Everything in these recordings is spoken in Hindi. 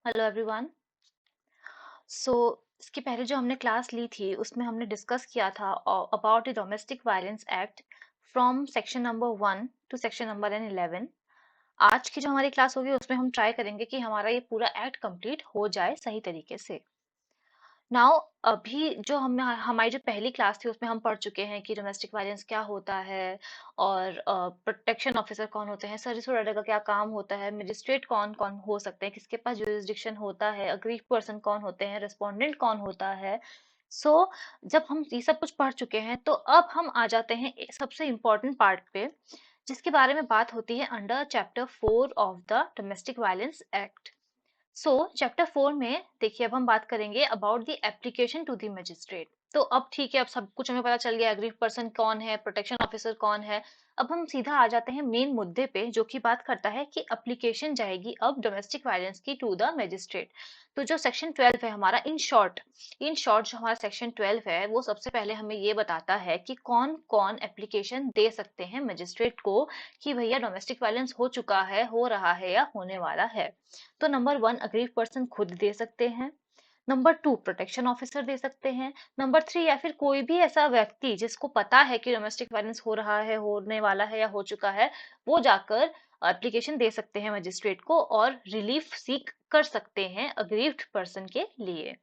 Hello everyone. सो इसके पहले जो हमने क्लास ली थी उसमें हमने डिस्कस किया था about the domestic violence act from section number 1 to section number 11। आज की जो हमारी क्लास होगी उसमें हम ट्राई करेंगे कि हमारा ये पूरा एक्ट कंप्लीट हो जाए सही तरीके से। नाउ अभी जो हम हमारी जो पहली क्लास थी उसमें हम पढ़ चुके हैं कि डोमेस्टिक वायलेंस क्या होता है और प्रोटेक्शन ऑफिसर कौन होते हैं, सर्विस प्रोवाइडर का क्या काम होता है, मजिस्ट्रेट कौन कौन हो सकते हैं, किसके पास जुरिस्डिक्शन होता है, अग्रीव पर्सन कौन होते हैं, रिस्पोंडेंट कौन होता है। सो जब हम ये सब कुछ पढ़ चुके हैं तो अब हम आ जाते हैं सबसे इम्पोर्टेंट पार्ट पे, जिसके बारे में बात होती है under chapter 4 of the domestic violence act. So chapter 4 में देखिए अब हम बात करेंगे about the application to the magistrate. तो अब ठीक है, अब सब कुछ हमें पता चल गया, एग्रीव पर्सन कौन है, प्रोटेक्शन ऑफिसर कौन है। अब हम सीधा आ जाते हैं मेन मुद्दे पे जो कि बात करता है कि एप्लीकेशन जाएगी अब डोमेस्टिक वायलेंस की टू द मजिस्ट्रेट। तो जो सेक्शन 12 है हमारा, इन शॉर्ट जो हमारा सेक्शन 12 है वो सबसे पहले हमें ये बताता है कि कौन कौन एप्लीकेशन दे सकते हैं मजिस्ट्रेट को कि भैया डोमेस्टिक वायलेंस हो चुका है, हो रहा है या होने वाला है। तो नंबर 1 अग्रीव पर्सन खुद दे सकते हैं। नंबर 2 प्रोटेक्शन ऑफिसर दे सकते हैं। नंबर 3 या फिर कोई भी ऐसा व्यक्ति जिसको पता है कि डोमेस्टिक वायलेंस हो रहा है, होने वाला है या हो चुका है, वो जाकर एप्लीकेशन दे सकते हैं मजिस्ट्रेट को और रिलीफ सीक कर सकते हैं अग्रीव्ड पर्सन के लिए।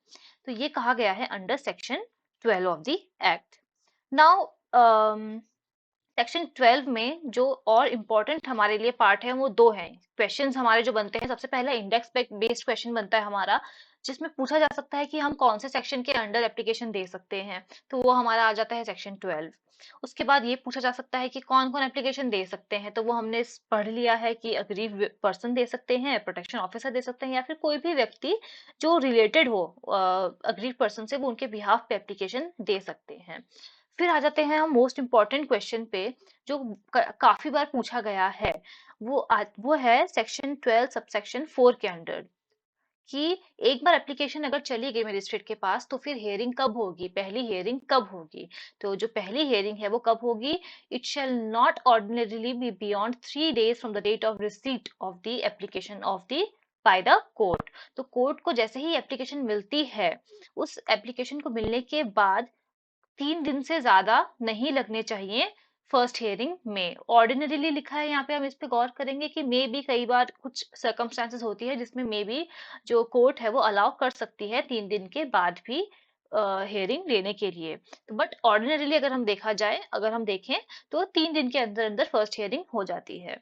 तो ये कहा गया है under section 12 of the act. Now section 12 में जो और इम्पोर्टेंट हमारे लिए पार्ट है वो दो हैं। क्वेश्चंस हमारे जो बनते हैं, सबसे पहला इंडेक्स बेस्ड क्वेश्चन बनता है हमारा, जिसमें पूछा जा सकता है कि हम कौन से सेक्शन के अंडर एप्लीकेशन दे सकते हैं। तो वो हमारा आ जाता है सेक्शन 12। उसके बाद ये पूछा जा सकता है कि कौन कौन एप्लीकेशन दे सकते हैं, तो वो हमने पढ़ लिया है कि अग्रीव पर्सन दे सकते हैं, प्रोटेक्शन ऑफिसर दे सकते हैं, या फिर कोई भी व्यक्ति जो रिलेटेड हो अग्रीव पर्सन से, वो उनके बिहाफ पे एप्लीकेशन दे सकते हैं। फिर आ जाते हैं हम मोस्ट इम्पॉर्टेंट क्वेश्चन पे, जो काफी बार पूछा गया है। वो है सेक्शन 12 सबसेक्शन 4 के अंडर, कि एक बार एप्लीकेशन अगर चली गई मजिस्ट्रेट के पास तो फिर हियरिंग कब होगी, पहली हियरिंग कब होगी। तो जो पहली हियरिंग है वो कब होगी? It shall not ordinarily be beyond 3 days from the date of receipt of the application of the by the court. तो कोर्ट को जैसे ही एप्लीकेशन मिलती है, उस एप्लीकेशन को मिलने के बाद 3 दिन से ज्यादा नहीं लगने चाहिए फर्स्ट हियरिंग में। ऑर्डिनरीली लिखा है यहाँ पे, हम इस पे गौर करेंगे कि मे बी कई बार कुछ सर्कमस्टांसेस होती है जिसमें मे बी जो कोर्ट है वो अलाउ कर सकती है 3 दिन के बाद भी हियरिंग लेने के लिए। तो बट ऑर्डिनरीली अगर हम देखें तो 3 दिन के अंदर अंदर फर्स्ट हियरिंग हो जाती है।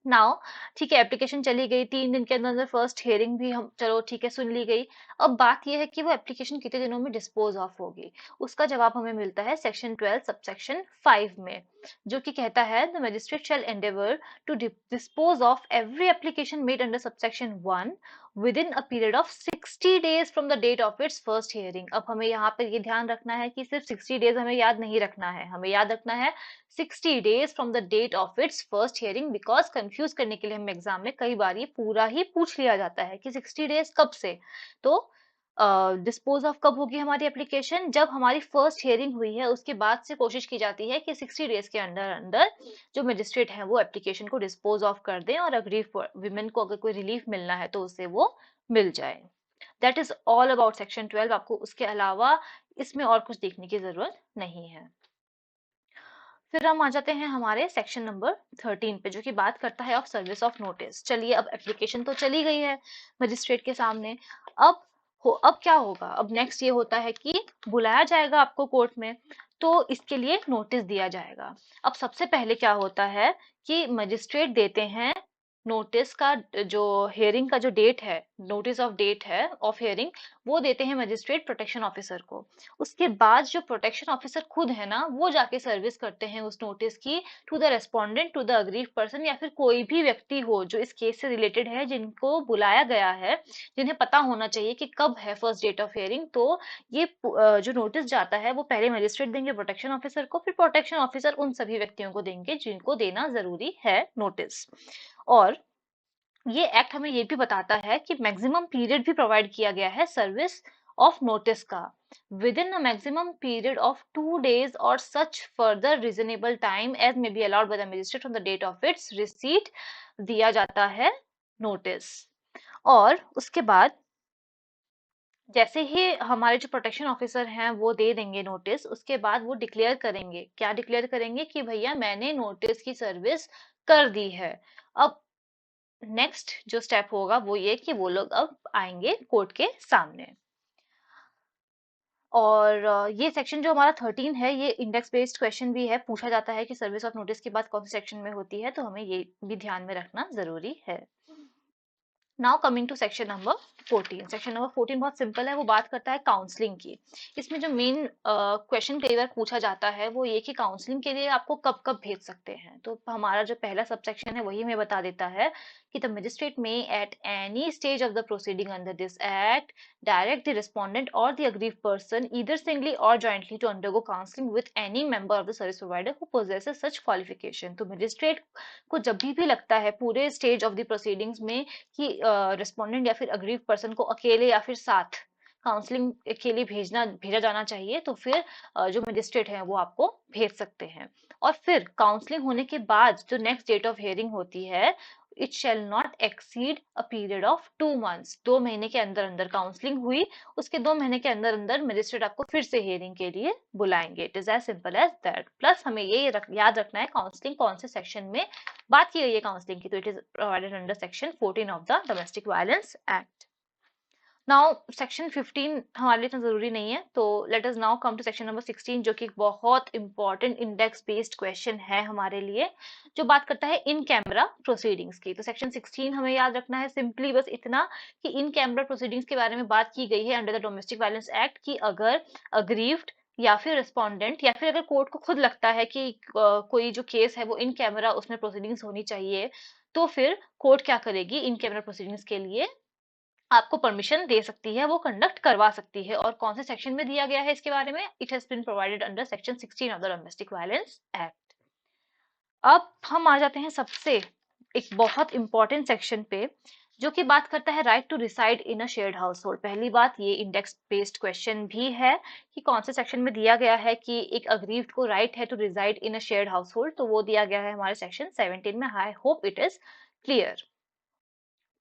नाउ ठीक है, एप्लीकेशन चली गई, 3 दिन के अंदर अंदर फर्स्ट हियरिंग भी हम चलो ठीक है सुन ली गई। अब बात यह है कि वो एप्लीकेशन कितने दिनों में डिस्पोज ऑफ होगी। उसका जवाब हमें मिलता है सेक्शन 12 सबसेक्शन 5 में, जो कि कहता है the magistrate shall endeavour to dispose of every application made under subsection 1 within a period of 60 days from the date of its first hearing. अब हमें यहाँ पर ये ध्यान रखना है कि सिर्फ 60 days हमें याद नहीं रखना है, हमें याद रखना है 60 days from the date of its first hearing. Because confuse करने के लिए हम एग्जाम में कई बार ये पूरा ही पूछ लिया जाता है कि 60 days कब से। तो डिस्पोज ऑफ कब होगी हमारी एप्लीकेशन? जब हमारी फर्स्ट हियरिंग हुई है उसके बाद से कोशिश की जाती है कि 60 days के अंदर अंदर जो मजिस्ट्रेट है वो एप्लीकेशन को डिस्पोज ऑफ कर दें और अग्रीव विमेन को अगर कोई रिलीफ मिलना है तो उसे वो मिल जाए। That is all about section 12। आपको उसके अलावा इसमें और कुछ देखने की जरूरत नहीं है। फिर हम आ जाते हैं हमारे सेक्शन नंबर 13 पे, जो कि बात करता है ऑफ सर्विस ऑफ नोटिस। चलिए, अब एप्लीकेशन तो चली गई है मजिस्ट्रेट के सामने। अब क्या होगा? अब नेक्स्ट ये होता है कि बुलाया जाएगा आपको कोर्ट में, तो इसके लिए नोटिस दिया जाएगा। अब सबसे पहले क्या होता है कि मजिस्ट्रेट देते हैं नोटिस का, जो हियरिंग का जो डेट है, नोटिस ऑफ डेट है ऑफ हियरिंग, वो देते हैं मजिस्ट्रेट प्रोटेक्शन ऑफिसर को। उसके बाद जो प्रोटेक्शन ऑफिसर खुद है ना, वो जाके सर्विस करते हैं उस नोटिस की to the respondent, to the aggrieve person, या फिर कोई भी व्यक्ति हो जो इस केस से रिलेटेड है, जिनको बुलाया गया है, जिन्हें पता होना चाहिए कि कब है फर्स्ट डेट ऑफ हियरिंग। तो ये जो नोटिस जाता है वो पहले मजिस्ट्रेट देंगे प्रोटेक्शन ऑफिसर को, फिर प्रोटेक्शन ऑफिसर उन सभी व्यक्तियों को देंगे जिनको देना जरूरी है नोटिस। और ये एक्ट हमें ये भी बताता है कि मैक्सिमम पीरियड भी प्रोवाइड किया गया है सर्विस ऑफ नोटिस का, within a maximum period of 2 days or such further reasonable time as may be allowed by the magistrate on the date of its receipt दिया जाता है नोटिस। और उसके बाद जैसे ही हमारे जो प्रोटेक्शन ऑफिसर हैं वो दे देंगे नोटिस, उसके बाद वो डिक्लेयर करेंगे, क्या डिक्लेयर करेंगे कि भैया मैंने नोटिस की सर्विस कर दी है। अब नेक्स्ट जो स्टेप होगा वो ये कि वो लोग अब आएंगे कोर्ट के सामने। और ये सेक्शन जो हमारा 13 है ये इंडेक्स बेस्ड क्वेश्चन भी है, पूछा जाता है कि सर्विस ऑफ नोटिस की बात कौन से सेक्शन में होती है, तो हमें ये भी ध्यान में रखना जरूरी है। Now coming to section number 14। Section number 14 बहुत सिंपल है, वो बात करता है काउंसलिंग की। इसमें जो मेन क्वेश्चन कई बार पूछा जाता है वो ये कि काउंसलिंग के लिए आपको कब कब भेज सकते हैं। तो हमारा जो पहला सब सेक्शन है वही हमें बता देता है कि the magistrate may at any stage of the proceeding under this act direct the respondent or the aggrieved person either singly or jointly to undergo counselling with any member of the service provider who possesses such qualification. तो मजिस्ट्रेट को जब भी लगता है पूरे स्टेज ऑफ द प्रोसीडिंग्स में कि रिस्पोंडेंट या फिर अग्रीव पर्सन को अकेले या फिर साथ काउंसलिंग के लिए भेजा जाना चाहिए, तो फिर जो मजिस्ट्रेट है वो आपको भेज सकते हैं। और फिर काउंसलिंग होने के बाद जो नेक्स्ट डेट ऑफ हियरिंग होती है, it shall not exceed a period of 2 months. 2 महीने के अंदर अंदर काउंसलिंग हुई, उसके 2 महीने के अंदर अंदर मजिस्ट्रेट आपको फिर से हियरिंग के लिए बुलाएंगे। It is as simple as that. Plus हमें ये याद रखना है काउंसलिंग कौन से सेक्शन में बात की गई है काउंसलिंग की, तो it is provided under section 14 of the domestic violence act. Now section 15 हमारे लिए इतना जरूरी नहीं है, तो let us now come to section number 16 जो कि बहुत इंपॉर्टेंट इंडेक्स बेस्ड क्वेश्चन है हमारे लिए, जो बात करता है इन कैमरा प्रोसीडिंग्स की। तो सेक्शन 16 हमें याद रखना है सिंपली बस इतना कि इन कैमरा प्रोसीडिंग्स के बारे में बात की गई है under the domestic violence act कि अगर अग्रीव्ड या फिर रिस्पोंडेंट या फिर अगर कोर्ट को खुद लगता है कि कोई जो केस है वो इन कैमरा उसमें प्रोसीडिंग्स होनी चाहिए, तो फिर कोर्ट क्या करेगी, इन कैमरा प्रोसीडिंग्स के लिए आपको परमिशन दे सकती है, वो कंडक्ट करवा सकती है। और कौन से सेक्शन में दिया गया है इसके बारे में, it has been provided under section 16 of the domestic violence act. अब हम आ जाते हैं सबसे एक बहुत इंपॉर्टेंट सेक्शन पे जो कि बात करता है right to reside in a shared household. पहली बात ये इंडेक्स बेस्ड क्वेश्चन भी है कि कौन से सेक्शन में दिया गया है कि एक अग्रीव्ड को राइट है to reside in a shared household, तो वो दिया गया है हमारे सेक्शन 17 में। I hope it is clear.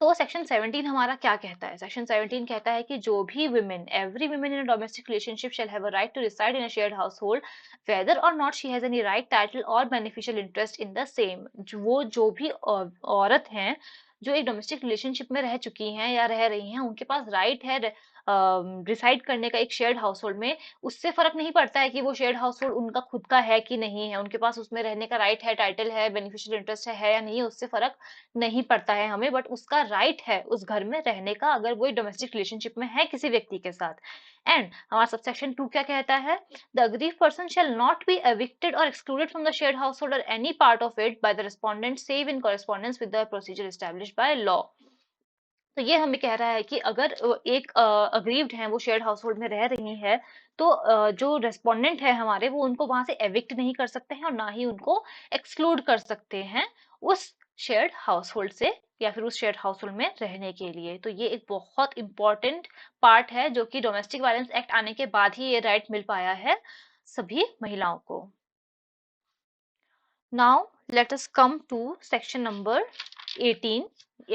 तो सेक्शन 17 हमारा क्या कहता है, सेक्शन 17 कहता है कि जो भी women, every women in a domestic relationship shall have a right to reside in a shared household whether or not she has any right title or beneficial interest in the same. वो जो भी औरत हैं जो एक डोमेस्टिक रिलेशनशिप में रह चुकी हैं या रह रही हैं, उनके पास राइट है डिसाइड करने का एक शेयर्ड हाउसहोल्ड में। उससे फर्क नहीं पड़ता है कि वो शेयर्ड हाउसहोल्ड उनका खुद का है कि नहीं है, उनके पास उसमें रहने का राइट है, टाइटल है, बेनिफिशियल इंटरेस्ट है या नहीं, उससे फर्क नहीं पड़ता है हमें, बट उसका राइट है उस घर में रहने का अगर वो डोमेस्टिक रिलेशनशिप में है किसी व्यक्ति के साथ। एंड हमारा सबसेक्शन 2 क्या कहता है, the aggrieve person shall not be evicted or excluded from the shared household or any part of it by the respondent save in correspondence with the procedure established by law. तो ये हमें कह रहा है कि अगर एक अग्रीव्ड है वो शेयर्ड हाउसहोल्ड में रह रही है, तो जो रेस्पोंडेंट है हमारे वो उनको वहां से एविक्ट नहीं कर सकते हैं और ना ही उनको एक्सक्लूड कर सकते हैं उस शेयर्ड हाउसहोल्ड से या फिर उस शेयर्ड हाउसहोल्ड में रहने के लिए। तो ये एक बहुत इंपॉर्टेंट पार्ट है जो कि डोमेस्टिक वायलेंस एक्ट आने के बाद ही ये राइट मिल पाया है सभी महिलाओं को। Now let us come to section number 18.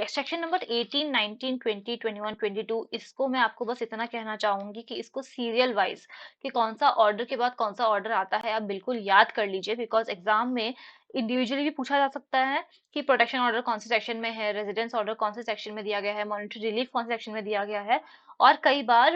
Section number 18, 19, 20, 21, 22, इसको मैं आपको बस इतना कहना चाहूंगी कि इसको सीरियल वाइज कि कौन सा ऑर्डर के बाद कौन सा ऑर्डर आता है आप बिल्कुल याद कर लीजिए, बिकॉज एग्जाम में इंडिविजुअली भी पूछा जा सकता है कि प्रोटेक्शन ऑर्डर कौन से सेक्शन में है, रेजिडेंस ऑर्डर कौन से सेक्शन में दिया गया है, मॉनिटरी रिलीफ कौन से सेक्शन में दिया गया है। और कई बार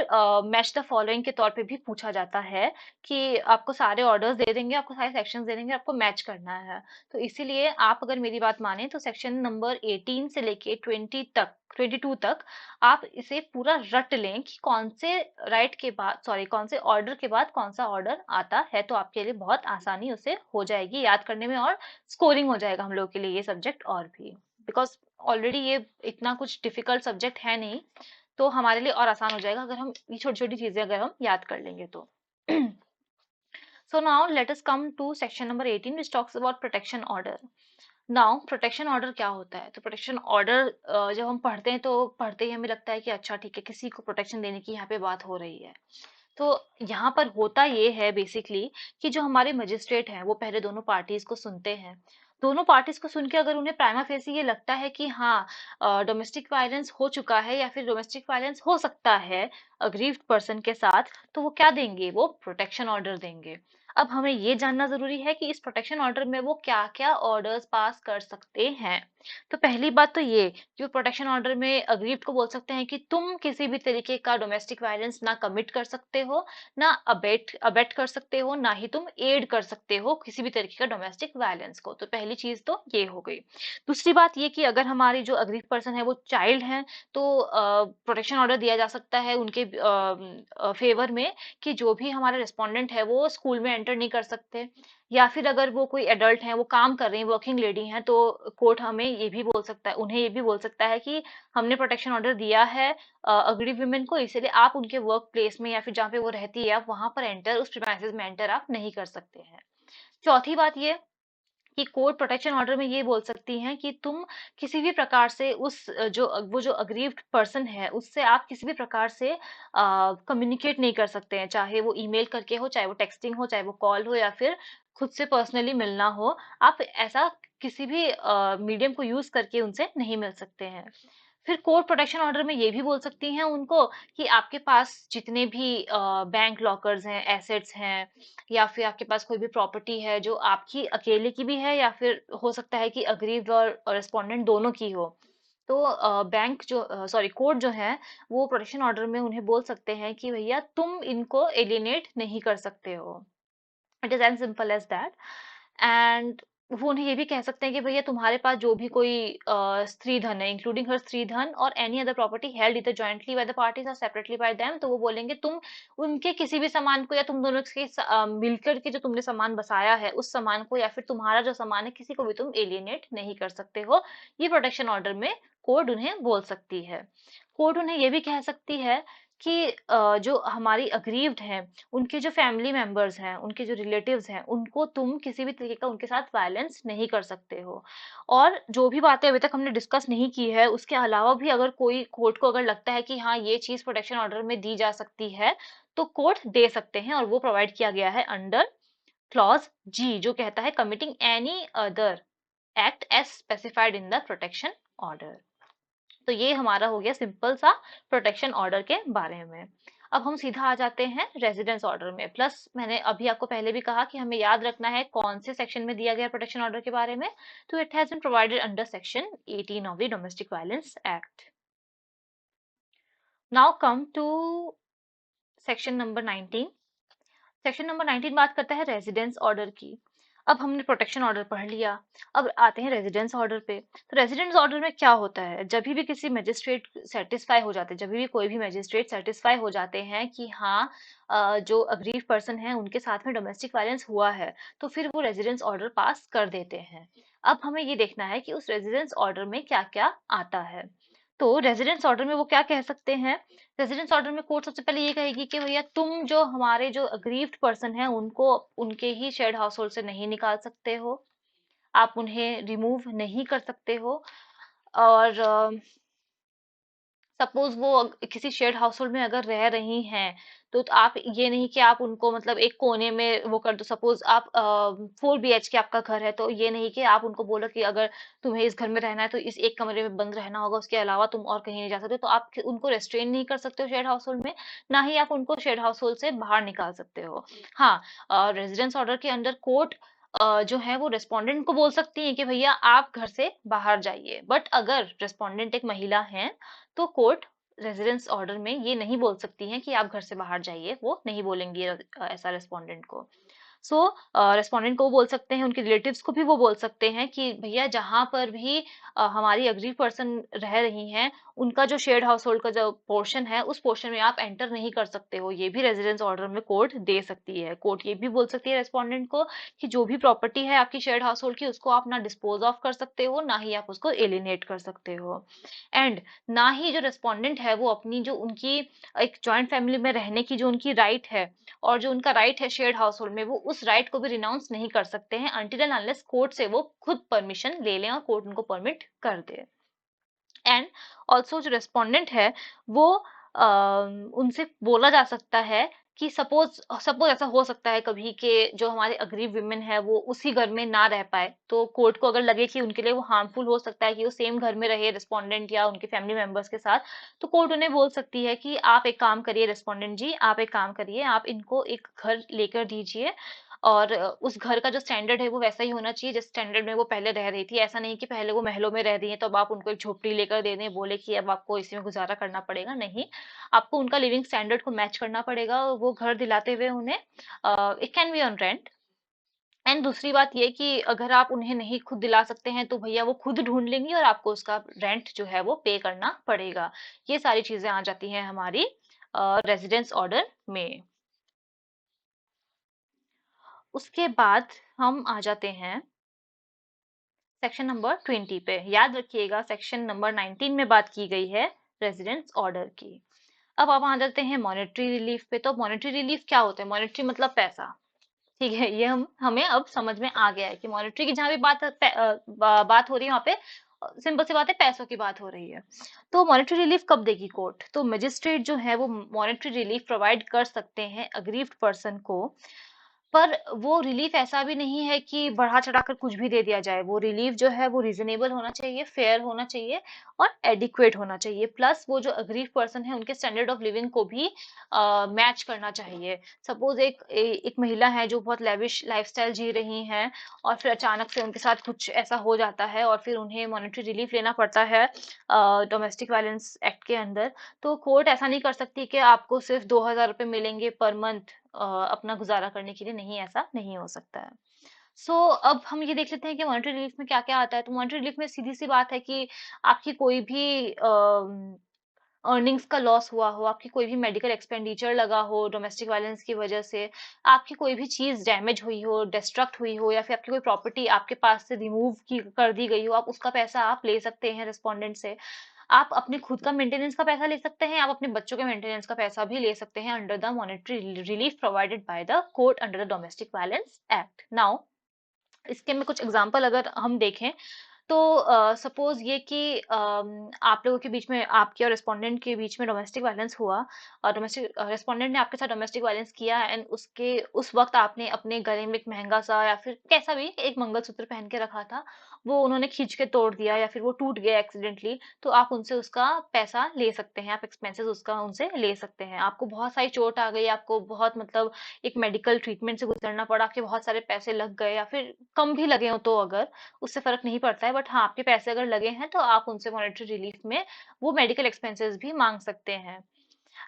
मैच द फॉलोइंग के तौर पे भी पूछा जाता है कि आपको सारे ऑर्डर्स दे देंगे, आपको सारे सेक्शंस दे देंगे, आपको मैच करना है। तो इसीलिए आप अगर मेरी बात माने तो सेक्शन नंबर 18 से लेके 22 तक आप इसे पूरा रट लें कि कौन से राइट के बाद, सॉरी, कौन से ऑर्डर के बाद कौन सा ऑर्डर आता है, तो आपके लिए बहुत आसानी उसे हो जाएगी याद करने में और स्कोरिंग हो जाएगा हम लोग के लिए ये सब्जेक्ट और भी, बिकॉज ऑलरेडी ये इतना कुछ डिफिकल्ट सब्जेक्ट है नहीं, तो हमारे लिए और आसान हो जाएगा अगर हम ये छोटी छोटी चीजें अगर हम याद कर लेंगे तो। So now let us come to section number 18 which talks about protection order. Now protection order क्या होता है, तो प्रोटेक्शन ऑर्डर जब हम पढ़ते हैं तो पढ़ते ही हमें लगता है कि अच्छा ठीक है किसी को प्रोटेक्शन देने की यहाँ पे बात हो रही है। तो यहाँ पर होता ये है बेसिकली कि जो हमारे मजिस्ट्रेट हैं वो पहले दोनों पार्टीज को सुनते हैं। दोनों पार्टीज को सुन के अगर उन्हें प्राइमा फेसी ये लगता है कि हाँ डोमेस्टिक वायलेंस हो चुका है या फिर डोमेस्टिक वायलेंस हो सकता है अग्रीव्ड पर्सन के साथ, तो वो क्या देंगे, वो प्रोटेक्शन ऑर्डर देंगे। अब हमें ये जानना जरूरी है कि इस प्रोटेक्शन ऑर्डर में वो क्या क्या ऑर्डर्स पास कर सकते हैं। तो पहली बात तो ये कि वो प्रोटेक्शन ऑर्डर में अग्रीव्ड को बोल सकते हैं कि तुम किसी भी तरीके का डोमेस्टिक वायलेंस ना कमिट कर सकते हो, ना अबेट अबेट कर सकते हो, ना ही तुम एड कर सकते हो किसी भी तरीके का डोमेस्टिक वायलेंस को। तो पहली चीज तो ये हो गई। दूसरी बात ये कि अगर हमारी जो अग्रीव पर्सन है वो चाइल्ड है, तो प्रोटेक्शन ऑर्डर दिया जा सकता है उनके फेवर में कि जो भी हमारे रिस्पोंडेंट है वो स्कूल में एंटर नहीं कर सकते, या फिर अगर वो कोई एडल्ट हैं, वो काम कर रही हैं, वर्किंग लेडी हैं, तो कोर्ट हमें ये भी बोल सकता है, उन्हें ये भी बोल सकता है कि हमने प्रोटेक्शन ऑर्डर दिया है अग्री वुमेन को, इसलिए आप उनके वर्क प्लेस में या फिर जहाँ पे वो रहती है आप वहां पर एंटर, उस प्रीमाइसेस में एंटर आप नहीं कर सकते हैं। चौथी बात ये कि कोर्ट प्रोटेक्शन ऑर्डर में ये बोल सकती हैं कि तुम किसी भी प्रकार से उस वो जो अग्रीव्ड पर्सन है उससे आप किसी भी प्रकार से कम्युनिकेट नहीं कर सकते हैं, चाहे वो ईमेल करके हो, चाहे वो टेक्सटिंग हो, चाहे वो कॉल हो, या फिर खुद से पर्सनली मिलना हो। आप ऐसा किसी भी मीडियम को यूज करके उनसे नहीं मिल सकते हैं। फिर कोर्ट प्रोटेक्शन ऑर्डर में ये भी बोल सकती हैं उनको कि आपके पास जितने भी बैंक लॉकर्स हैं, एसेट्स हैं, या फिर आपके पास कोई भी प्रॉपर्टी है जो आपकी अकेले की भी है या फिर हो सकता है कि अग्रीव्ड और रेस्पोंडेंट दोनों की हो, तो बैंक जो सॉरी कोर्ट जो है वो प्रोटेक्शन ऑर्डर में उन्हें बोल सकते हैं कि भैया तुम इनको एलिनेट नहीं कर सकते हो। It is as simple as that. And वो उन्हें ये भी कह सकते हैं कि भैया तुम्हारे पास जो भी कोई स्त्री धन है, इंक्लूडिंग हर स्त्री धन और एनी अदर प्रॉपर्टी हेल्ड इधर जॉइंटली बाय द पार्टीज और सेपरेटली बाय देम, तो वो बोलेंगे तुम उनके किसी भी सामान को या तुम दोनों के मिलकर के जो तुमने सामान बसाया है उस सामान को या फिर तुम्हारा जो सामान है किसी को भी तुम एलियनेट नहीं कर सकते हो। ये प्रोटेक्शन ऑर्डर में कोर्ट उन्हें बोल सकती है। कोर्ट उन्हें ये भी कह सकती है कि जो हमारी अग्रीव्ड हैं उनके जो फैमिली मेंबर्स हैं, उनके जो रिलेटिव्स हैं, उनको तुम किसी भी तरीके का उनके साथ वायलेंस नहीं कर सकते हो। और जो भी बातें अभी तक हमने डिस्कस नहीं की है उसके अलावा भी अगर कोई कोर्ट को अगर लगता है कि हाँ ये चीज प्रोटेक्शन ऑर्डर में दी जा सकती है तो कोर्ट दे सकते हैं, और वो प्रोवाइड किया गया है अंडर क्लॉज जी, जो कहता है committing any other act as specified in the protection order. तो ये हमारा हो गया सिंपल सा प्रोटेक्शन ऑर्डर के बारे में। अब हम सीधा आ जाते हैं रेजिडेंस ऑर्डर में। प्लस मैंने अभी आपको पहले भी कहा कि हमें याद रखना है कौन से सेक्शन में दिया गया प्रोटेक्शन ऑर्डर के बारे में। तो it has been provided under section 18 of the domestic violence act. Now come to section number 19। Section number 19 बात करता है रेजिडेंस ऑर्डर की। अब हमने प्रोटेक्शन ऑर्डर पढ़ लिया, अब आते हैं रेजिडेंस ऑर्डर पे। तो रेजिडेंस ऑर्डर में क्या होता है, जब भी किसी मजिस्ट्रेट सेटिस्फाई हो जाते हैं, जब भी कोई भी मजिस्ट्रेट सेटिस्फाई हो जाते हैं कि हाँ जो अग्रीव पर्सन है उनके साथ में डोमेस्टिक वायलेंस हुआ है, तो फिर वो रेजिडेंस ऑर्डर पास कर देते हैं। अब हमें ये देखना है कि उस रेजिडेंस ऑर्डर में क्या क्या आता है। तो रेजिडेंस ऑर्डर में वो क्या कह सकते हैं। रेजिडेंस ऑर्डर में कोर्ट सबसे पहले ये कहेगी कि भैया तुम जो हमारे जो अग्रीव्ड पर्सन है उनको उनके ही शेयर्ड हाउस होल्ड से नहीं निकाल सकते हो, आप उन्हें रिमूव नहीं कर सकते हो। और सपोज वो किसी शेयर्ड हाउस होल्ड में अगर रह रही हैं, तो आप ये नहीं कि आप उनको मतलब एक कोने में वो कर दो। सपोज आप 4 BH के आपका घर है, तो ये नहीं कि आप उनको बोलो कि अगर तुम्हें इस घर में रहना है तो इस एक कमरे में बंद रहना होगा, उसके अलावा तुम और कहीं नहीं जा सकते। तो आप उनको रेस्ट्रेन नहीं कर सकते हो शेयर्ड हाउस होल्ड में, ना ही आप उनको शेयर्ड हाउस होल्ड से बाहर निकाल सकते हो। हाँ, रेजिडेंस ऑर्डर के अंडर कोर्ट जो है वो रेस्पोंडेंट को बोल सकती है कि भैया आप घर से बाहर जाइए। बट अगर रेस्पोंडेंट एक महिला है तो कोर्ट रेजिडेंस ऑर्डर में ये नहीं बोल सकती हैं कि आप घर से बाहर जाइए, वो नहीं बोलेंगी ऐसा रेस्पोंडेंट को। सो रेस्पोंडेंट को वो बोल सकते हैं, उनके रिलेटिव्स को भी वो बोल सकते हैं कि भैया जहां पर भी हमारी अग्रीव पर्सन रह रही हैं उनका जो शेयर्ड हाउस होल्ड का जो पोर्शन है उस पोर्शन में आप एंटर नहीं कर सकते हो। ये भी रेजिडेंस ऑर्डर में कोर्ट दे सकती है। कोर्ट ये भी बोल सकती है रेस्पोंडेंट को कि जो भी प्रॉपर्टी है आपकी शेयर्ड हाउस होल्ड की उसको आप ना डिस्पोज ऑफ कर सकते हो, ना ही आप उसको एलिनेट कर सकते हो। एंड ना ही जो रेस्पोंडेंट है वो अपनी जो उनकी एक जॉइंट फैमिली में रहने की जो उनकी राइट है और जो उनका राइट है शेयर्ड हाउस होल्ड में, वो उस राइट को भी रिनाउंस नहीं कर सकते हैं अनटिल एंड अनलेस कोर्ट से वो खुद परमिशन ले लें और कोर्ट उनको परमिट कर दे। एंड ऑल्सो जो रेस्पोंडेंट है वो उनसे बोला जा सकता है कि सपोज सपोज ऐसा हो सकता है कभी कि जो हमारे अग्रीव विमेन है वो उसी घर में ना रह पाए, तो कोर्ट को अगर लगे कि उनके लिए वो हार्मफुल हो सकता है कि वो सेम घर में रहे रिस्पोंडेंट या उनके फैमिली मेंबर्स के साथ, तो कोर्ट उन्हें बोल सकती है कि आप एक काम करिए रिस्पोंडेंट जी, आप एक काम करिए, आप इनको एक घर लेकर दीजिए, और उस घर का जो स्टैंडर्ड है वो वैसा ही होना चाहिए जिस स्टैंडर्ड में वो पहले रह रही थी। ऐसा नहीं कि पहले वो महलों में रह रही है तो अब आप उनको एक झोपड़ी लेकर दे दें, बोले कि अब आपको इसी में गुजारा करना पड़ेगा, नहीं। आपको उनका लिविंग स्टैंडर्ड को मैच करना पड़ेगा वो घर दिलाते हुए उन्हें। It can be on rent. And दूसरी बात ये कि अगर आप उन्हें नहीं खुद दिला सकते हैं तो भैया वो खुद ढूंढ लेंगी और आपको उसका रेंट जो है वो पे करना पड़ेगा। ये सारी चीजें आ जाती हैं हमारी रेजिडेंस ऑर्डर में। उसके बाद हम आ जाते हैं सेक्शन नंबर 20 पे। याद रखिएगा सेक्शन नंबर 19 में बात की गई है रेजिडेंस ऑर्डर की। अब आप आ जाते हैं मॉनेटरी रिलीफ पे। तो मॉनेटरी रिलीफ क्या होता है? मॉनेटरी मतलब पैसा, ठीक है। ये हम हमें अब समझ में आ गया है कि मॉनेटरी की जहां भी बात हो रही है वहां पे सिंपल सी बात है, पैसों की बात हो रही है। तो मॉनेटरी रिलीफ कब देगी कोर्ट? तो मजिस्ट्रेट जो है वो मॉनेटरी रिलीफ प्रोवाइड कर सकते हैं अग्रीव्ड पर्सन को, पर वो रिलीफ ऐसा भी नहीं है कि बढ़ा चढ़ाकर कुछ भी दे दिया जाए। वो रिलीफ जो है वो रीजनेबल होना चाहिए, फेयर होना चाहिए और एडिक्वेट होना चाहिए। प्लस वो जो अग्रीव पर्सन है उनके स्टैंडर्ड ऑफ लिविंग को भी मैच करना चाहिए। सपोज एक महिला है जो बहुत लेविश लाइफस्टाइल जी रही हैं और फिर अचानक से उनके साथ कुछ ऐसा हो जाता है और फिर उन्हें मॉनेटरी रिलीफ लेना पड़ता है डोमेस्टिक वायलेंस एक्ट के अंदर। तो कोर्ट ऐसा नहीं कर सकती कि आपको सिर्फ 2,000 रुपये मिलेंगे पर मंथ अपना गुजारा करने के लिए, नहीं, ऐसा नहीं हो सकता है। सो अब हम ये देख लेते हैं कि मॉनेटरी रिलीफ में क्या क्या आता है। तो मॉनेटरी रिलीफ में सीधी सी बात है कि आपकी कोई भी अर्निंग्स का लॉस हुआ हो, आपकी कोई भी मेडिकल एक्सपेंडिचर लगा हो डोमेस्टिक वायलेंस की वजह से, आपकी कोई भी चीज डैमेज हुई हो, डिस्ट्रक्ट हुई हो, या फिर आपकी कोई प्रॉपर्टी आपके पास से रिमूव की कर दी गई हो, आप उसका पैसा आप ले सकते हैं रिस्पोंडेंट से। आप अपने खुद का मेंटेनेंस का पैसा ले सकते हैं, आप अपने बच्चों के मेंटेनेंस का पैसा भी ले सकते हैं under the monetary relief provided by the court under the domestic violence act. Now इसके में कुछ एग्जांपल अगर हम देखें तो सपोज ये कि आप लोगों के बीच में, आपके और रिस्पोंडेंट के बीच में डोमेस्टिक वायलेंस हुआ और डोमेस्टिक रिस्पोंडेंट ने आपके साथ डोमेस्टिक वायलेंस किया एंड उसके उस वक्त आपने अपने गले में एक महंगा सा या फिर कैसा भी एक मंगलसूत्र पहन के रखा था, वो उन्होंने खींच के तोड़ दिया या फिर वो टूट गया एक्सीडेंटली, तो आप उनसे उसका पैसा ले सकते हैं, आप एक्सपेंसेस उसका उनसे ले सकते हैं। आपको बहुत सारी चोट आ गई, आपको बहुत मतलब एक मेडिकल ट्रीटमेंट से गुजरना पड़ा, आपके बहुत सारे पैसे लग गए या फिर कम भी लगे हो तो अगर, उससे फर्क नहीं पड़ता है, बट हाँ आपके पैसे अगर लगे हैं तो आप उनसे मॉनेटरी रिलीफ में वो मेडिकल एक्सपेंसेस भी मांग सकते हैं।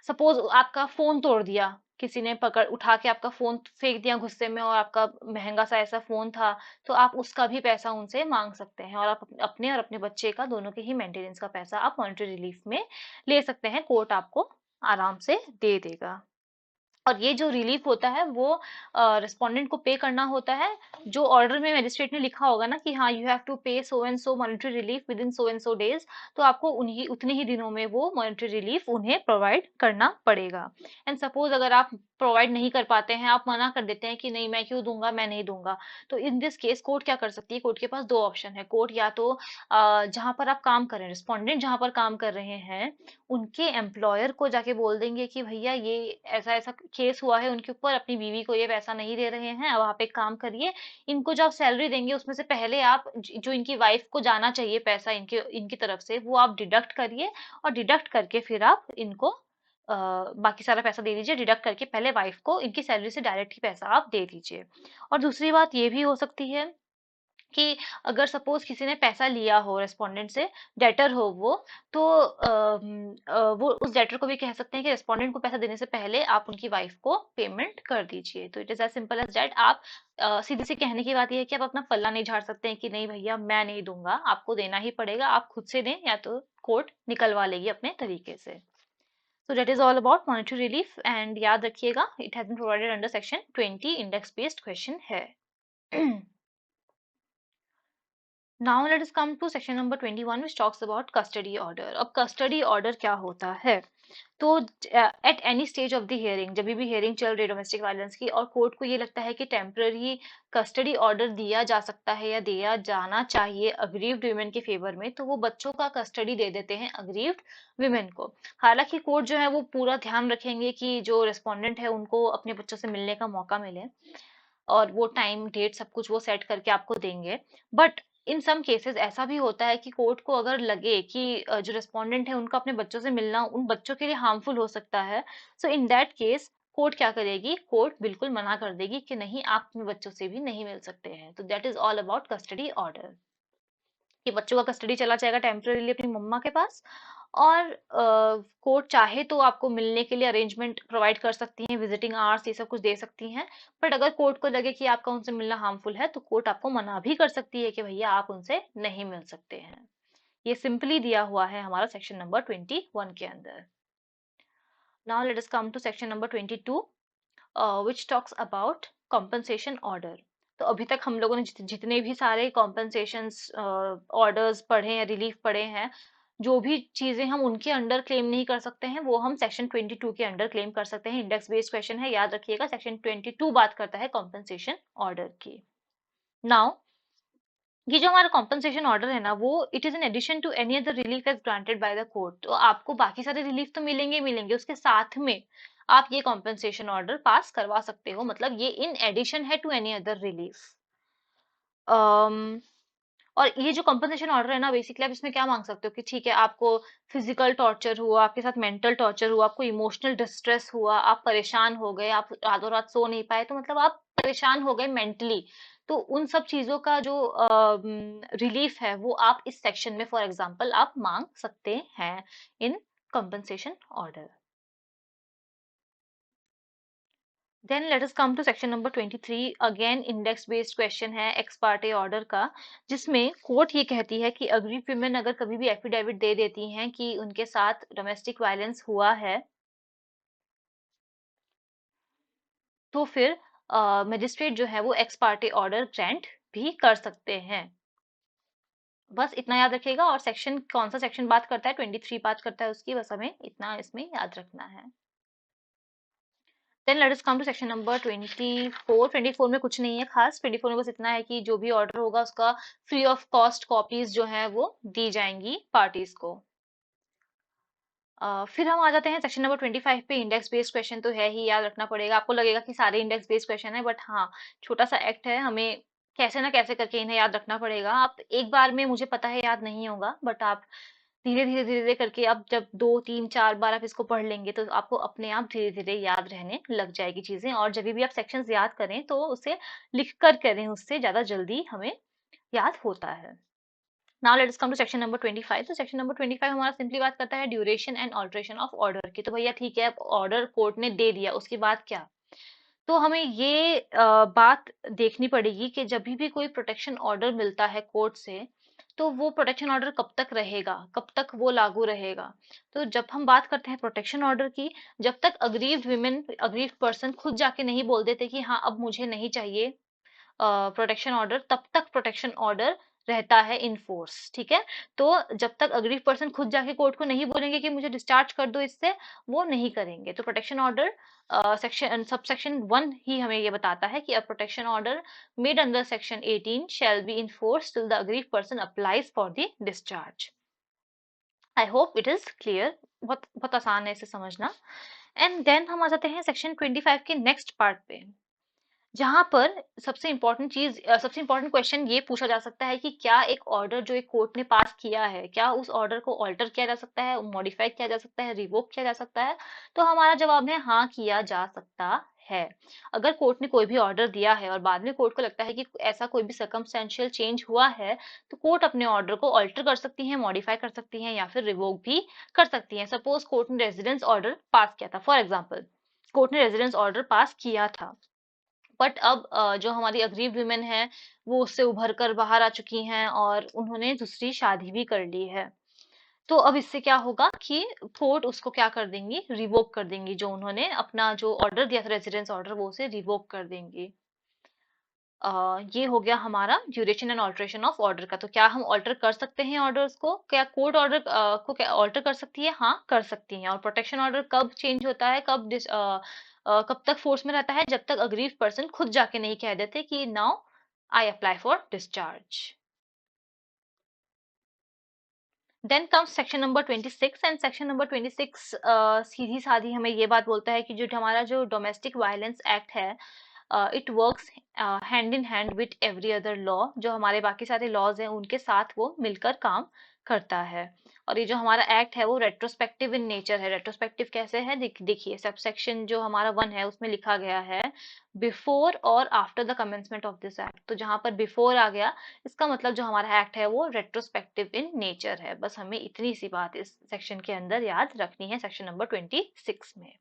सपोज आपका फोन तोड़ दिया, किसी ने पकड़ उठा के आपका फोन फेंक दिया गुस्से में और आपका महंगा सा ऐसा फोन था, तो आप उसका भी पैसा उनसे मांग सकते हैं और आप अपने और अपने बच्चे का दोनों के ही मेंटेनेंस का पैसा आप मॉनेटरी रिलीफ में ले सकते हैं। कोर्ट आपको आराम से दे देगा। और ये जो रिलीफ होता है वो रिस्पोंडेंट को पे करना होता है। जो ऑर्डर में मजिस्ट्रेट ने लिखा होगा ना कि हाँ यू हैव टू पे so and so monetary relief with in so and so days, तो आपको उन्हीं उतने ही दिनों में वो मॉनेटरी रिलीफ उन्हें प्रोवाइड करना पड़ेगा। एंड सपोज अगर आप प्रोवाइड नहीं कर पाते हैं, आप मना कर देते हैं कि नहीं मैं क्यों दूंगा, मैं नहीं दूंगा, तो इन दिस केस कोर्ट क्या कर सकती है? कोर्ट के पास दो ऑप्शन है। कोर्ट या तो जहां पर आप काम कर रहे हैं, रिस्पोंडेंट जहां पर काम कर रहे हैं, उनके एम्प्लॉयर को जाके बोल देंगे कि भैया ये ऐसा ऐसा केस हुआ है उनके ऊपर, अपनी बीवी को ये पैसा नहीं दे रहे हैं, अब आप एक काम करिए, इनको जो आप सैलरी देंगे उसमें से पहले आप जो इनकी वाइफ को जाना चाहिए पैसा इनके इनकी तरफ से वो आप डिडक्ट करिए, और डिडक्ट करके फिर आप इनको बाकी सारा पैसा दे दीजिए। डिडक्ट करके पहले वाइफ को इनकी सैलरी से डायरेक्ट ही पैसा आप दे दीजिए। और दूसरी बात ये भी हो सकती है कि अगर सपोज किसी ने पैसा लिया हो रेस्पोंडेंट से, डेटर हो वो, तो वो उस डेटर को भी कह सकते हैं कि रेस्पोंडेंट को पैसा देने से पहले आप उनकी वाइफ को पेमेंट कर दीजिए। तो it is as simple as that. आप सीधी सी कहने की बात ये है कि आप अपना पल्ला नहीं झाड़ सकते हैं कि नहीं भैया मैं नहीं दूंगा, आपको देना ही पड़ेगा, आप खुद से दें या तो कोर्ट निकलवा लेगी अपने तरीके से। So that is all about monetary relief and याद रखिएगा it has been provided under section 20 index based question है। Now let us come to section number 21 which talks about custody order. अब कस्टडी ऑर्डर क्या होता है? तो at any stage of the hearing, जब भी हियरिंग चल रही है डोमेस्टिक वायलेंस की और कोर्ट को ये लगता है कि टेम्पररी कस्टडी ऑर्डर दिया जा सकता है या दिया जाना चाहिए अग्रीव्ड वुमेन के फेवर में, तो वो बच्चों का कस्टडी दे देते हैं अग्रीव्ड वुमेन को। हालांकि कोर्ट जो है वो पूरा ध्यान रखेंगे कि जो रिस्पोंडेंट है उनको अपने बच्चों से मिलने का मौका मिले, और वो टाइम डेट सब कुछ वो सेट करके आपको देंगे। बट इन सम केसेस ऐसा भी होता है कि कोर्ट को अगर लगे कि जो रिस्पोंडेंट है उनका अपने बच्चों से मिलना उन बच्चों के लिए हार्मफुल हो सकता है, सो इन दैट केस कोर्ट क्या करेगी? कोर्ट बिल्कुल मना कर देगी कि नहीं, आप अपने बच्चों से भी नहीं मिल सकते हैं। तो that is all about custody order, कि बच्चों का कस्टडी चला जाएगा टेम्पररीली अपनी मम्मा के पास, और कोर्ट चाहे तो आपको मिलने के लिए अरेंजमेंट प्रोवाइड कर सकती हैं, विजिटिंग आवर्स ये सब कुछ दे सकती हैं। बट अगर कोर्ट को लगे कि आपका उनसे मिलना हार्मफुल है, तो कोर्ट आपको मना भी कर सकती है कि भैया आप उनसे नहीं मिल सकते हैं। ये सिंपली दिया हुआ है हमारा सेक्शन नंबर 21 के अंदर। Now let us come to section number 22 which talks about compensation order. तो अभी तक हम लोगों ने जितने भी सारे कॉम्पनसेशंस ऑर्डर्स पढ़े हैं, रिलीफ पढ़े हैं, जो भी चीजें हम उनके अंडर क्लेम नहीं कर सकते हैं वो हम सेक्शन 22 के अंडर क्लेम कर सकते हैं। इंडेक्स बेस्ड क्वेश्चन है, याद रखिएगा। सेक्शन 22 बात करता है कॉम्पनसेशन ऑर्डर की। नाउ ये जो हमारा कॉम्पनसेशन ऑर्डर है ना, वो it is in addition to any other relief as granted by the court. तो आपको बाकी सारे रिलीफ तो मिलेंगे मिलेंगे, उसके साथ में आप ये कॉम्पनसेशन ऑर्डर पास करवा सकते हो, मतलब ये इन एडिशन है टू एनी अदर रिलीफ। और ये जो कंपनसेशन ऑर्डर है ना, बेसिकली आप इसमें क्या मांग सकते हो कि ठीक है, आपको फिजिकल टॉर्चर हुआ, आपके साथ मेंटल टॉर्चर हुआ, आपको इमोशनल डिस्ट्रेस हुआ, आप परेशान हो गए, आप रातों रात सो नहीं पाए, तो मतलब आप परेशान हो गए मेंटली, तो उन सब चीजों का जो रिलीफ है वो आप इस सेक्शन में फॉर एग्जांपल आप मांग सकते हैं in compensation order. Then let us come to section number 23। Again index based question है एक्स पार्टे ऑर्डर का, जिसमें कोर्ट ये कहती है कि अग्रीड विमेन अगर कभी भी एफिडेविट दे देती हैं कि उनके साथ डोमेस्टिक वायलेंस हुआ है, तो फिर मजिस्ट्रेट जो है वो एक्स पार्टे ऑर्डर ग्रांट भी कर सकते हैं। बस इतना याद रखिएगा। और सेक्शन कौन सा सेक्शन बात करता है? 23 बात करता है उसकी, बस हमें इतना इसमें याद रखना है। Then let us come to section number 24। 24 में कुछ नहीं है खास। 24 में बस इतना है कि जो भी ऑर्डर होगा उसका फ्री ऑफ कॉस्ट कॉपीज जो है वो दी जाएंगी पार्टीज को। फिर हम आ जाते हैं सेक्शन नंबर 25 पे। इंडेक्स बेस्ड क्वेश्चन तो है ही, याद रखना पड़ेगा। आपको लगेगा कि सारे इंडेक्स बेस्ड क्वेश्चन है, बट हाँ, छोटा सा एक्ट है, हमें कैसे ना कैसे करके इन्हें याद रखना पड़ेगा। आप एक बार में, मुझे पता है याद नहीं होगा, बट आप धीरे धीरे धीरे धीरे करके अब जब 2 3 4 बार आप इसको पढ़ लेंगे तो आपको अपने आप धीरे धीरे याद रहने लग जाएगी चीजें। और जब भी आप सेक्शंस याद करें तो उसे लिख कर करें, उससे ज्यादा जल्दी हमें याद होता है। Now let's come to section number 25। तो सेक्शन नंबर 25 हमारा सिंपली बात करता है duration and alteration of order की। तो भैया ठीक है, ऑर्डर कोर्ट ने दे दिया, उसके बाद क्या? तो हमें ये बात देखनी पड़ेगी कि जब भी कोई प्रोटेक्शन ऑर्डर मिलता है कोर्ट से, तो वो प्रोटेक्शन ऑर्डर कब तक रहेगा, कब तक वो लागू रहेगा। तो जब हम बात करते हैं प्रोटेक्शन ऑर्डर की, जब तक अग्रीव्ड विमेन, अग्रीव्ड पर्सन खुद जाके नहीं बोल देते कि हाँ अब मुझे नहीं चाहिए प्रोटेक्शन ऑर्डर, तब तक प्रोटेक्शन ऑर्डर रहता है इन फोर्स। ठीक है, तो जब तक अग्रीड पर्सन खुद जाके कोर्ट को नहीं बोलेंगे कि मुझे डिस्चार्ज कर दो इससे, वो नहीं करेंगे। तो protection order section sub section 1 ही हमें ये बताता है कि a protection order made under section 18 shall be enforced till the aggrieved person applies for the discharge। I hope it is clear. बहुत बहुत आसान है इसे समझना। एंड देन हम आ जाते हैं सेक्शन 25 के नेक्स्ट पार्ट पे, जहां पर सबसे इंपॉर्टेंट क्वेश्चन ये पूछा जा सकता है कि क्या एक ऑर्डर जो एक कोर्ट ने पास किया है, क्या उस ऑर्डर को ऑल्टर किया जा सकता है, मॉडिफाई किया जा सकता है, रिवोक किया जा सकता है? तो हमारा जवाब है हाँ, किया जा सकता है। अगर कोर्ट ने कोई भी ऑर्डर दिया है और बाद में कोर्ट को लगता है कि ऐसा कोई भी सर्कमस्टेंशियल चेंज हुआ है, तो कोर्ट अपने ऑर्डर को ऑल्टर कर सकती है, मॉडिफाई कर सकती है, या फिर रिवोक भी कर सकती है। सपोज कोर्ट ने रेजिडेंस ऑर्डर पास किया था, फॉर एग्जाम्पल कोर्ट ने रेजिडेंस ऑर्डर पास किया था, बट अब जो हमारी अग्रीड वुमेन है वो उससे उभर कर बाहर आ चुकी हैं और उन्होंने दूसरी शादी भी कर ली है। तो अब इससे क्या होगा कि कोर्ट उसको क्या कर देंगी, रिवोक कर देंगी। जो उन्होंने अपना जो ऑर्डर दिया था रेजिडेंस ऑर्डर, वो उसे रिवोक कर देंगी। ये हो गया हमारा duration and alteration of order का। तो क्या हम ऑल्टर कर सकते हैं ऑर्डर्स को? क्या कोर्ट ऑर्डर को क्या ऑल्टर कर सकती है? हाँ, कर सकती हैं। और प्रोटेक्शन ऑर्डर कब चेंज होता है, कब तक फोर्स में रहता है? जब तक अग्रीव्ड पर्सन खुद जाके नहीं कह देते कि now I apply for discharge. Then comes section number 26, and section number 26 सीधी साधी हमें ये बात बोलता है कि जो हमारा जो डोमेस्टिक वायलेंस एक्ट है, it works hand in hand with every other law. जो हमारे बाकी सारे लॉज हैं उनके साथ वो मिलकर काम करता है। और ये जो हमारा एक्ट है वो रेट्रोस्पेक्टिव इन नेचर है। रेट्रोस्पेक्टिव कैसे है? देखिए, सब सेक्शन जो हमारा 1 है उसमें लिखा गया है बिफोर और after the commencement of this act. तो जहां पर बिफोर आ गया, इसका मतलब जो हमारा एक्ट है वो रेट्रोस्पेक्टिव इन नेचर है। बस हमें इतनी सी बात इस सेक्शन के अंदर याद रखनी है, सेक्शन नंबर 26 में।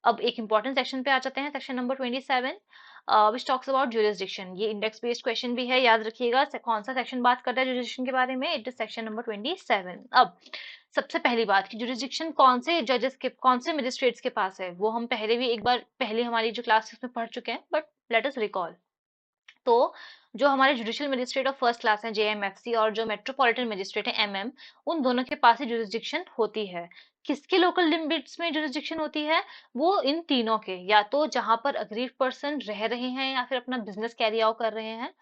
अब एक इंपॉर्टेंट सेक्शन पे आ जाते हैं, section number 27, which talks about jurisdiction. ये इंडेक्स बेस्ड क्वेश्चन भी है, याद रखिएगा। कौन सा सेक्शन बात कर रहा है ज्यूरिसडिक्शन के बारे में? It is section number 27। अब सबसे पहली बात कि ज्यूरिसडिक्शन कौन से जजेस के, कौन से मजिस्ट्रेट्स के पास है, वो हम पहले भी एक बार पहले हमारी जो क्लासेस में पढ़ चुके हैं, बट लेट अस रिकॉल। तो जो हमारे judicial magistrate of first class हैं जेएमएफसी, और जो मेट्रोपॉलिटन मजिस्ट्रेट है एमएम, उन दोनों के पास ही जुरिसडिक्शन होती है। किसके लोकल लिमिट्स में जुरिसडिक्शन होती है? वो इन तीनों के, या तो जहां पर अग्रीव्ड पर्सन रह रहे हैं या फिर अपना बिजनेस कैरी आउट कर रहे हैं।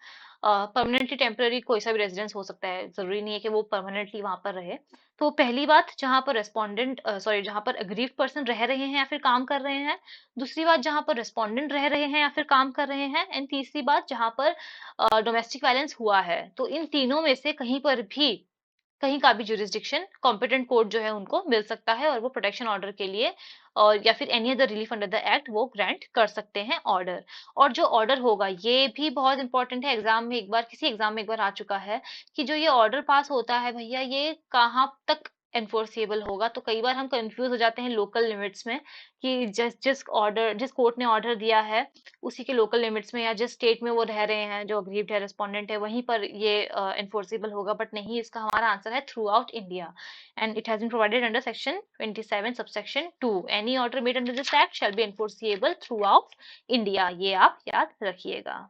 परमानेंटली टेम्पररी कोई सा भी रेजिडेंस हो सकता है, जरूरी नहीं है कि वो परमानेंटली वहां पर रहे। तो पहली बात, जहां पर रेस्पोंडेंट सॉरी जहां पर अग्रीव्ड पर्सन रह रहे हैं या फिर काम कर रहे हैं। दूसरी बात, जहां पर रेस्पोंडेंट रह रहे हैं या फिर काम कर रहे हैं। एंड तीसरी बात, जहां पर डोमेस्टिक वायलेंस हुआ है। तो इन तीनों में से कहीं पर भी, कहीं का भी जुरिसडिक्शन कॉम्पिटेंट कोर्ट जो है उनको मिल सकता है, और वो प्रोटेक्शन ऑर्डर के लिए और या फिर any other relief under the act वो ग्रांट कर सकते हैं ऑर्डर। और जो ऑर्डर होगा, ये भी बहुत इंपॉर्टेंट है, एग्जाम में एक बार, किसी एग्जाम में एक बार आ चुका है कि जो ये ऑर्डर पास होता है भैया, ये कहाँ तक एनफोर्सेबल होगा। तो कई बार हम कंफ्यूज हो जाते हैं लोकल लिमिट्स में कि जिस कोर्ट ने ऑर्डर दिया है उसी के लोकल लिमिट्स में, या जिस स्टेट में वो रह रहे हैं, जो अग्रीव्ड है, रेस्पोंडेंट है, वहीं पर ये एनफोर्सेबल होगा। बट नहीं, इसका हमारा आंसर है throughout India, and it has been provided under section 27 subsection 2। Any order made under this act shall be enforceable throughout India. ये आप याद रखिएगा।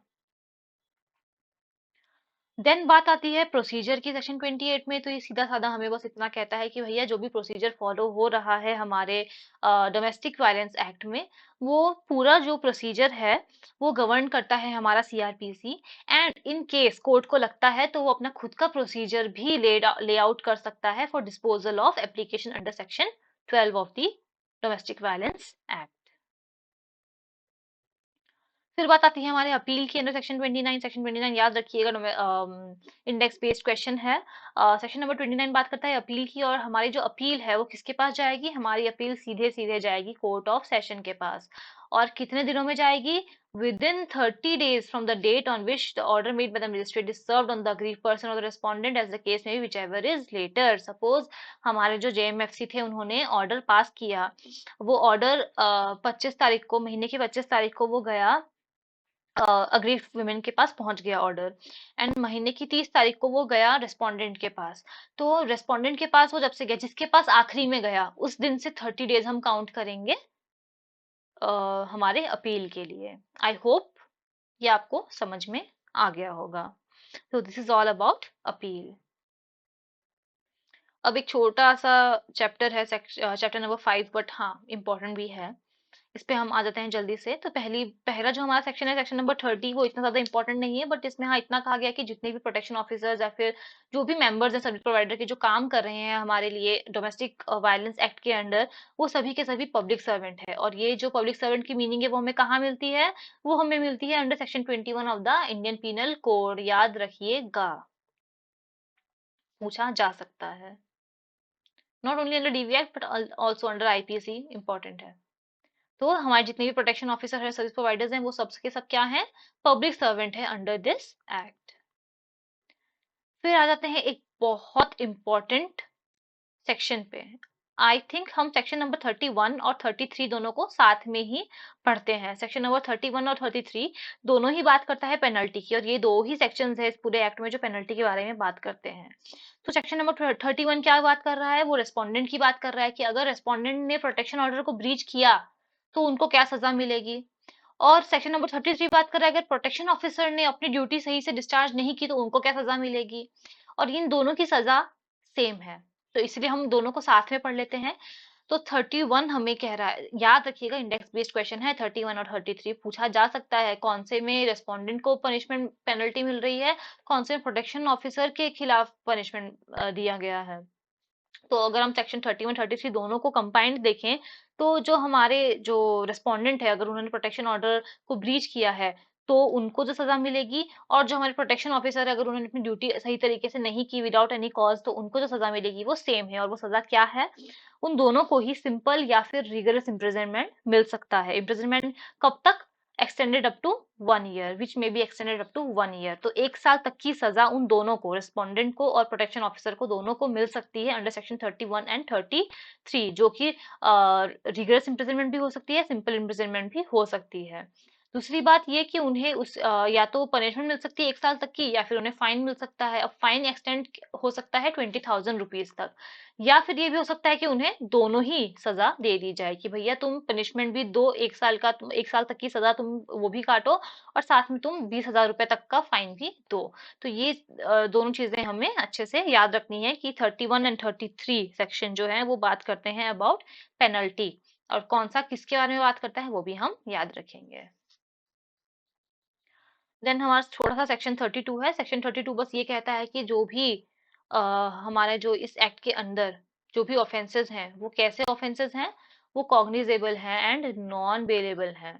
देन बात आती है प्रोसीजर की, सेक्शन 28 में। तो ये सीधा साधा हमें बस इतना कहता है कि भैया जो भी प्रोसीजर फॉलो हो रहा है हमारे डोमेस्टिक वायलेंस एक्ट में, वो पूरा जो प्रोसीजर है वो गवर्न करता है हमारा CrPC. And in case court को लगता है तो वो अपना खुद का प्रोसीजर भी ले आउट कर सकता है for disposal of application under section 12 of the domestic violence act. फिर बात आती है हमारे अपील की अंडर सेक्शन 29। सेक्शन 29 याद रखिएगा, इंडेक्स बेस्ड क्वेश्चन है। सेक्शन नंबर 29 बात करता है अपील की, और हमारी जो अपील है वो किसके पास जाएगी? हमारी अपील सीधे सीधे जाएगी कोर्ट ऑफ सेशन के पास। और कितने दिनों में जाएगी? within 30 days from the date on which the order made by the magistrate is served on the aggrieved person or the respondent, as the case may be, whichever is later। Suppose हमारे जो जेएमएफसी थे उन्होंने ऑर्डर पास किया, वो ऑर्डर 25 तारीख को, महीने की 25 तारीख को वो गया, अग्रीव्ड वुमेन के पास पहुंच गया ऑर्डर। एंड महीने की 30 तारीख को वो गया रेस्पोंडेंट के पास। तो रेस्पोंडेंट के पास वो जब से गया, जिसके पास आखिरी में गया, उस दिन से 30 डेज हम काउंट करेंगे हमारे अपील के लिए। आई होप ये आपको समझ में आ गया होगा। तो this is all about appeal. अब एक छोटा सा चैप्टर है, चैप्टर नंबर 5, बट हाँ इम्पोर्टेंट भी है। इस पे हम आ जाते हैं जल्दी से। तो पहला जो हमारा सेक्शन है, सेक्शन नंबर 30, वो इतना ज्यादा इंपॉर्टेंट नहीं है, बट इसमें हाँ इतना कहा गया कि जितने भी प्रोटेक्शन ऑफिसर्स या फिर जो भी मेंबर्स हैं सर्विस प्रोवाइडर के, जो काम कर रहे हैं हमारे लिए डोमेस्टिक वायलेंस एक्ट के अंडर, वो सभी के सभी पब्लिक सर्वेंट है। और ये जो पब्लिक सर्वेंट की मीनिंग है वो हमें कहाँ मिलती है? वो हमें मिलती है under section 21 of the Indian penal code. याद रखिएगा, पूछा जा सकता है। Not only under DV act but also under IPC, important है। तो हमारे जितने भी प्रोटेक्शन ऑफिसर है, सर्विस प्रोवाइडर्स हैं, वो सबके सब क्या हैं? पब्लिक सर्वेंट है अंडर दिस एक्ट। फिर आ जाते हैं एक बहुत इंपॉर्टेंट सेक्शन पे। आई थिंक हम सेक्शन नंबर 31 और 33 दोनों को साथ में ही पढ़ते हैं। सेक्शन नंबर 31 और 33 दोनों ही बात करता है पेनल्टी की, और ये दो ही सेक्शंस है इस पूरे एक्ट में जो पेनल्टी के बारे में बात करते हैं। तो सेक्शन नंबर 31 क्या बात कर रहा है? वो रेस्पोंडेंट की बात कर रहा है कि अगर रेस्पोंडेंट ने प्रोटेक्शन ऑर्डर को ब्रीच किया तो उनको क्या सजा मिलेगी। और सेक्शन नंबर 33 बात कर रहा है अगर प्रोटेक्शन ऑफिसर ने अपनी ड्यूटी सही से डिस्चार्ज नहीं की तो उनको क्या सजा मिलेगी, और इन दोनों की सजा सेम है, तो इसलिए हम दोनों को साथ में पढ़ लेते हैं। तो 31 हमें कह रहा है, याद रखिएगा इंडेक्स बेस्ड क्वेश्चन है, 31 और 33 पूछा जा सकता है कौन से में रेस्पोंडेंट को पनिशमेंट पेनल्टी मिल रही है, कौन से प्रोटेक्शन ऑफिसर के खिलाफ पनिशमेंट दिया गया है। तो अगर हम सेक्शन 31 33 दोनों को कंबाइंड देखें तो जो हमारे जो रिस्पोंडेंट है अगर उन्होंने प्रोटेक्शन ऑर्डर को ब्रीच किया है तो उनको जो सजा मिलेगी, और जो हमारे प्रोटेक्शन ऑफिसर है अगर उन्होंने अपनी ड्यूटी सही तरीके से नहीं की विदाउट एनी कॉज तो उनको जो सजा मिलेगी वो सेम है, और वो सजा क्या है, उन दोनों को ही सिंपल या फिर रिगरस इम्प्रिजनमेंट मिल सकता है। इम्प्रिजनमेंट कब तक, extended up to 1 year, which में be extended up to 1 year. तो 1 साल तक की सजा उन दोनों को, रिस्पोंडेंट को और प्रोटेक्शन ऑफिसर को, दोनों को मिल सकती है अंडर सेक्शन 31 एंड 33, जो कि रिगरस इम्प्रिजनमेंट भी हो सकती है, सिंपल इम्प्रिजनमेंट भी हो सकती है। दूसरी बात ये कि उन्हें या तो पनिशमेंट मिल सकती है 1 साल तक की, या फिर उन्हें फाइन मिल सकता है। अब फाइन एक्सटेंड हो सकता है 20,000 रुपीज तक, या फिर ये भी हो सकता है कि उन्हें दोनों ही सजा दे दी जाए कि भैया तुम पनिशमेंट भी दो, 1 साल का, तुम 1 साल तक की सजा तुम वो भी काटो, और साथ में तुम 20,000 रुपए तक का फाइन भी दो। तो ये दोनों चीजें हमें अच्छे से याद रखनी है कि 31 एंड 33 सेक्शन जो है वो बात करते हैं अबाउट पेनल्टी, और कौन सा किसके बारे में बात करता है वो भी हम याद रखेंगे। देन हमारा थोड़ा सा सेक्शन 32 है। सेक्शन 32 बस ये कहता है कि जो भी हमारे जो इस एक्ट के अंदर जो भी ऑफेंसेस हैं वो कैसे ऑफेंसेस हैं, वो कॉग्निजेबल हैं एंड नॉन बेलेबल हैं।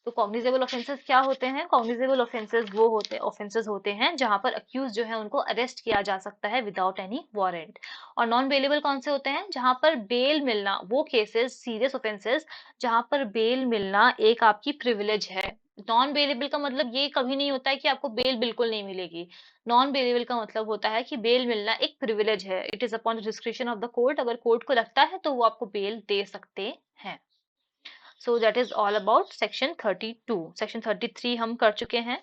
तो कॉग्निजेबल ऑफेंसेस क्या होते हैं, कॉग्निजेबल ऑफेंसेस होते हैं जहां पर अक्यूज जो है उनको अरेस्ट किया जा सकता है विदाउट एनी वारंट। और नॉन बेलेबल कौन से होते हैं, जहां पर बेल मिलना, वो केसेस सीरियस ऑफेंसेस जहां पर बेल मिलना एक आपकी प्रिविलेज है। नॉन बेलेबल का मतलब ये कभी नहीं होता है कि आपको बेल बिल्कुल नहीं मिलेगी। नॉन बेलेबल का मतलब होता है कि बेल मिलना एक प्रिविलेज है, it is upon the description of the court, अगर कोर्ट को लगता है तो वो आपको बेल दे सकते हैं। So that is all about section 32। Section 33 हम कर चुके हैं।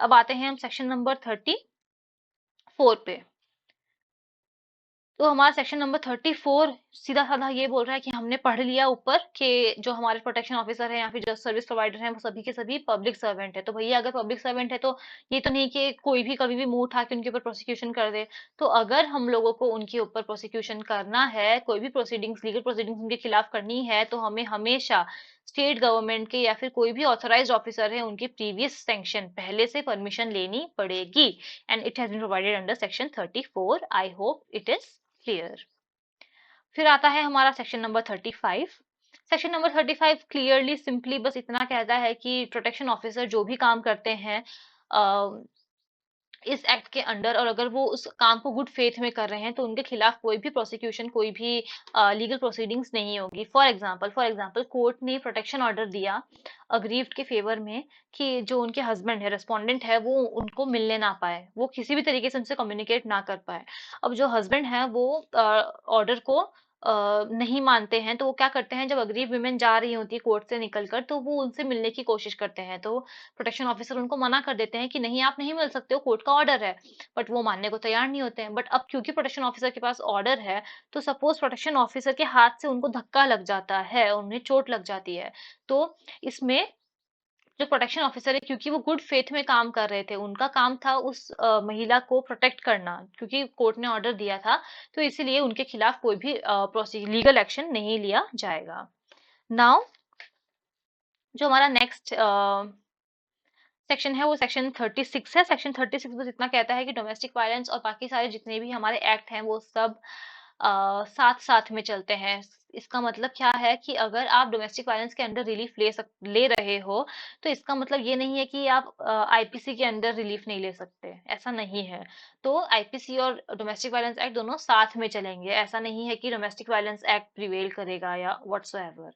अब आते हैं हम सेक्शन नंबर 34 पे। तो हमारा सेक्शन नंबर 34 सीधा साधा ये बोल रहा है कि हमने पढ़ लिया ऊपर कि जो हमारे प्रोटेक्शन ऑफिसर है या फिर जो सर्विस प्रोवाइडर है वो सभी के सभी पब्लिक सर्वेंट है। तो भैया अगर पब्लिक सर्वेंट है तो ये तो नहीं कि कोई भी कभी भी मुंह उठा के उनके ऊपर प्रोसिक्यूशन कर दे। तो अगर हम लोगों को उनके ऊपर प्रोसिक्यूशन करना है, कोई भी प्रोसीडिंग्स, लीगल प्रोसीडिंग्स उनके खिलाफ करनी है, तो हमें हमेशा स्टेट गवर्नमेंट के या फिर कोई भी ऑथराइज्ड ऑफिसर है उनकी प्रीवियस सैंक्शन, पहले से परमिशन लेनी पड़ेगी, and it has been provided under section 34। I hope it is clear. फिर आता है हमारा section number 35। Section number 35 clearly simply बस इतना कहता है कि प्रोटेक्शन ऑफिसर जो भी काम करते हैं इस एक्ट के अंडर, और अगर वो उस काम को गुड फेथ में कर रहे हैं तो उनके खिलाफ कोई भी प्रोसिक्यूशन, कोई भी लीगल प्रोसीडिंग्स नहीं होगी। फॉर एग्जांपल कोर्ट ने प्रोटेक्शन ऑर्डर दिया अग्रीव्ड के फेवर में कि जो उनके हस्बैंड है, रेस्पोंडेंट है, वो उनको मिलने ना पाए, वो किसी भी तरीके से उनसे कम्युनिकेट ना कर पाए। अब जो हस्बैंड है वो ऑर्डर को नहीं मानते हैं, तो वो क्या करते हैं, जब अग्रीव विमेन जा रही होती है कोर्ट से निकलकर तो वो उनसे मिलने की कोशिश करते हैं, तो प्रोटेक्शन ऑफिसर उनको मना कर देते हैं कि नहीं आप नहीं मिल सकते हो, कोर्ट का ऑर्डर है। बट वो मानने को तैयार नहीं होते हैं। बट अब क्योंकि प्रोटेक्शन ऑफिसर के पास ऑर्डर है, तो सपोज प्रोटेक्शन ऑफिसर के हाथ से उनको धक्का लग जाता है, उन्हें चोट लग जाती है, तो इसमें जो प्रोटेक्शन ऑफिसर है, क्योंकि वो गुड फेथ में काम कर रहे थे, उनका काम था उस महिला को प्रोटेक्ट करना, क्योंकि कोर्ट ने ऑर्डर दिया था, तो इसीलिए उनके खिलाफ कोई भी लीगल एक्शन नहीं लिया जाएगा। नाउ जो हमारा नेक्स्ट सेक्शन है वो सेक्शन 36 है। सेक्शन 36 बस इतना कहता है कि डोमेस्टिक वायलेंस और बाकी सारे जितने भी हमारे एक्ट हैं वो सब साथ साथ में चलते हैं। इसका मतलब क्या है कि अगर आप डोमेस्टिक वायलेंस के अंडर रिलीफ ले रहे हो, तो इसका मतलब ये नहीं है कि आप आईपीसी के अंडर रिलीफ नहीं ले सकते, ऐसा नहीं है। तो आईपीसी और डोमेस्टिक वायलेंस एक्ट दोनों साथ में चलेंगे, ऐसा नहीं है कि डोमेस्टिक वायलेंस एक्ट प्रिवेल करेगा या व्हाटसोएवर।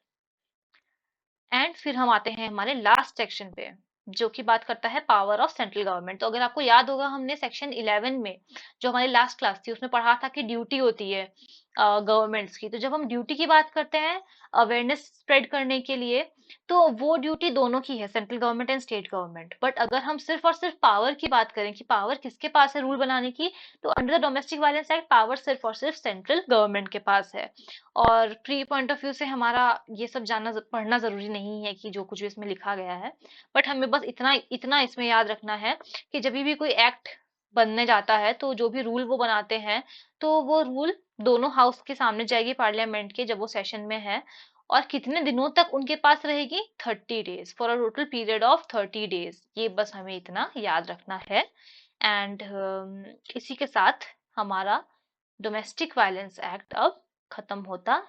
एंड फिर हम आते हैं हमारे लास्ट सेक्शन पे, जो कि बात करता है पावर ऑफ सेंट्रल गवर्नमेंट। तो अगर आपको याद होगा हमने सेक्शन 11 में जो हमारी लास्ट क्लास थी उसमें पढ़ा था कि ड्यूटी होती है गवर्नमेंट्स की। तो जब हम ड्यूटी की बात करते हैं अवेयरनेस स्प्रेड करने के लिए, तो वो ड्यूटी दोनों की है, central government and state government. But अगर हम सिर्फ और सिर्फ पावर की बात करें कि पावर किसके पास है रूल बनाने की, तो under the domestic violence act power सिर्फ और सिर्फ सेंट्रल गवर्नमेंट के पास है। और प्री पॉइंट ऑफ व्यू से हमारा ये सब जानना पढ़ना जरूरी नहीं है कि जो कुछ भी इसमें लिखा गया है। बट हमें बस इतना इतना इसमें याद रखना है कि जब भी कोई एक्ट बनने जाता है तो जो भी रूल वो बनाते हैं, तो वो रूल दोनों हाउस के सामने जाएगी पार्लियामेंट के, जब वो सेशन में है। और कितने दिनों तक उनके पास रहेगी? 30 days, for a total period of 30 days. ये बस हमें इतना याद रखना है। एंड इसी के साथ हमारा डोमेस्टिक वायलेंस एक्ट अब खत्म होता